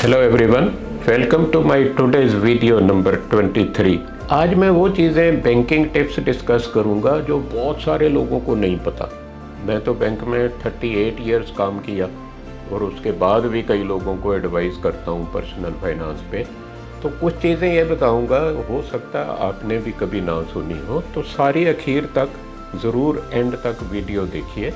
Hello everyone, welcome to my today's video number 23। आज मैं वो चीज़ें बैंकिंग टिप्स डिस्कस करूंगा जो बहुत सारे लोगों को नहीं पता। मैं तो बैंक में 38 इयर्स काम किया और उसके बाद भी कई लोगों को एडवाइस करता हूं पर्सनल फाइनेंस पे। तो कुछ चीज़ें ये बताऊंगा, हो सकता है आपने भी कभी ना सुनी हो, तो सारी आखिर तक ज़रूर एंड तक वीडियो देखिए।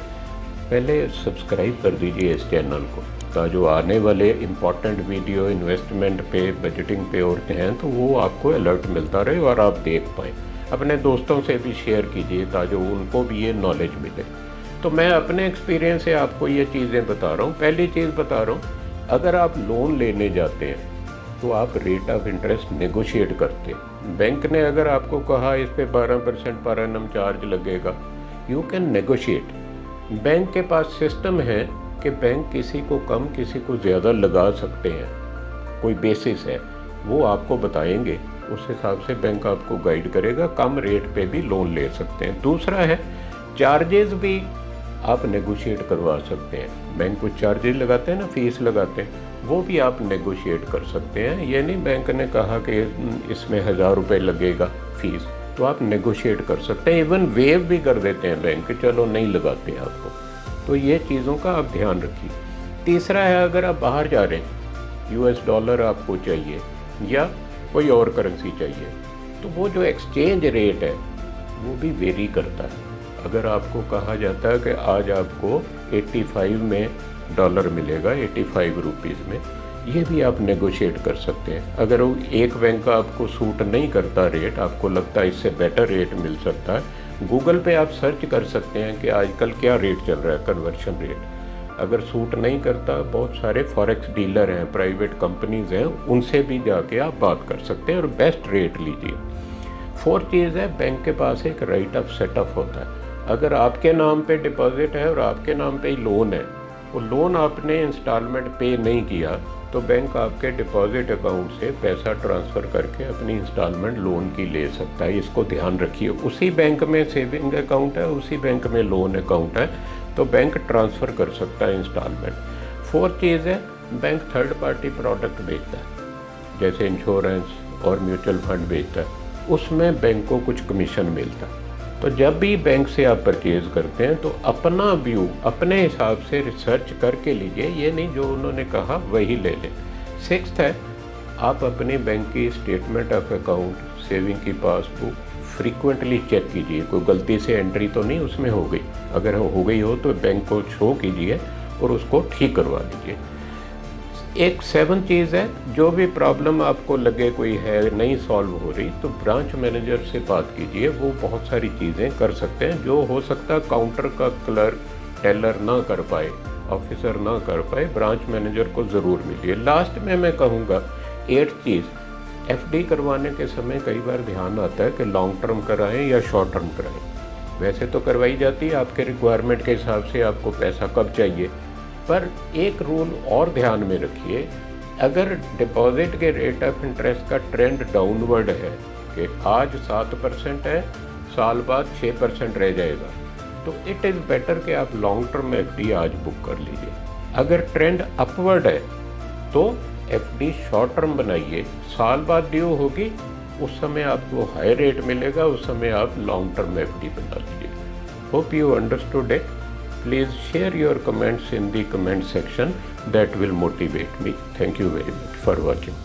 पहले सब्सक्राइब कर दीजिए इस चैनल को, तो जो आने वाले इम्पॉर्टेंट वीडियो इन्वेस्टमेंट पे, बजटिंग पे होते हैं तो वो आपको अलर्ट मिलता रहे और आप देख पाएँ। अपने दोस्तों से भी शेयर कीजिए ताकि उनको भी ये नॉलेज मिले। तो मैं अपने एक्सपीरियंस से आपको ये चीज़ें बता रहा हूँ। पहली चीज़ बता रहा हूँ, अगर आप लोन लेने जाते हैं तो आप रेट ऑफ इंटरेस्ट नेगोशिएट करते हैं। बैंक ने अगर आपको कहा इस पे 12% पर एनम चार्ज लगेगा, यू कैन नेगोशिएट। बैंक के पास सिस्टम है कि बैंक किसी को कम किसी को ज़्यादा लगा सकते हैं, कोई बेसिस है, वो आपको बताएंगे, उस हिसाब से बैंक आपको गाइड करेगा, कम रेट पे भी लोन ले सकते हैं। दूसरा है चार्जेस भी आप नेगोशिएट करवा सकते हैं। बैंक कुछ चार्जेस लगाते हैं ना, फीस लगाते हैं, वो भी आप नेगोशिएट कर सकते हैं। ये नहीं बैंक ने कहा कि इसमें 1000 रुपये लगेगा फीस, तो आप नेगोशिएट कर सकते हैं। इवन वेव भी कर देते हैं बैंक, चलो नहीं लगाते हैं आपको। तो ये चीज़ों का आप ध्यान रखिए। तीसरा है, अगर आप बाहर जा रहे हैं, यूएस डॉलर आपको चाहिए या कोई और करेंसी चाहिए, तो वो जो एक्सचेंज रेट है वो भी वेरी करता है। अगर आपको कहा जाता है कि आज आपको 85 में डॉलर मिलेगा, 85 रुपीज़ में, ये भी आप नेगोशिएट कर सकते हैं। अगर वो एक बैंक का आपको सूट नहीं करता रेट, आपको लगता है इससे बेटर रेट मिल सकता है, गूगल पे आप सर्च कर सकते हैं कि आजकल क्या रेट चल रहा है, कन्वर्शन रेट। अगर सूट नहीं करता, बहुत सारे फॉरेक्स डीलर हैं, प्राइवेट कंपनीज हैं, उनसे भी जाके आप बात कर सकते हैं और बेस्ट रेट लीजिए। फोर्थ चीज़ है, बैंक के पास एक राइट ऑफ सेटअप होता है। अगर आपके नाम पे डिपॉजिट है और आपके नाम पे ही लोन है, वो लोन आपने इंस्टॉलमेंट पे नहीं किया, तो बैंक आपके डिपॉजिट अकाउंट से पैसा ट्रांसफ़र करके अपनी इंस्टॉलमेंट लोन की ले सकता है। इसको ध्यान रखिए। उसी बैंक में सेविंग अकाउंट है, उसी बैंक में लोन अकाउंट है, तो बैंक ट्रांसफ़र कर सकता है इंस्टॉलमेंट। फोर्थ चीज़ है, बैंक थर्ड पार्टी प्रोडक्ट बेचता है, जैसे इंश्योरेंस और म्यूचुअल फंड बेचता है, उसमें बैंक को कुछ कमीशन मिलता है। तो जब भी बैंक से आप परचेज़ करते हैं तो अपना व्यू अपने हिसाब से रिसर्च करके लीजिए, ये नहीं जो उन्होंने कहा वही ले लें। सिक्स्थ है, आप अपने बैंक की स्टेटमेंट ऑफ अकाउंट, सेविंग की पासबुक फ्रीक्वेंटली चेक कीजिए। कोई गलती से एंट्री तो नहीं उसमें हो गई, अगर हो गई हो तो बैंक को शो कीजिए और उसको ठीक करवा लीजिए। एक 7 चीज़ है, जो भी प्रॉब्लम आपको लगे कोई है नहीं सॉल्व हो रही, तो ब्रांच मैनेजर से बात कीजिए। वो बहुत सारी चीज़ें कर सकते हैं जो हो सकता है काउंटर का क्लर्क, टेलर ना कर पाए, ऑफिसर ना कर पाए, ब्रांच मैनेजर को ज़रूर मिलिए। लास्ट में मैं कहूँगा 8th चीज़, एफडी करवाने के समय कई बार ध्यान आता है कि लॉन्ग टर्म कराएं या शॉर्ट टर्म कराएं। वैसे तो करवाई जाती है आपके रिक्वायरमेंट के हिसाब से, आपको पैसा कब चाहिए, पर एक रूल और ध्यान में रखिए। अगर डिपॉजिट के रेट ऑफ इंटरेस्ट का ट्रेंड डाउनवर्ड है कि आज 7% है, साल बाद 6% रह जाएगा, तो इट इज़ बेटर कि आप लॉन्ग टर्म एफडी आज बुक कर लीजिए। अगर ट्रेंड अपवर्ड है तो एफडी शॉर्ट टर्म बनाइए, साल बाद ड्यू होगी, उस समय आपको हाई रेट मिलेगा, उस समय आप लॉन्ग टर्म एफडी बना लीजिए। Hope you understood it. Please share your comments in the comment section. That will motivate me. Thank you very much for watching.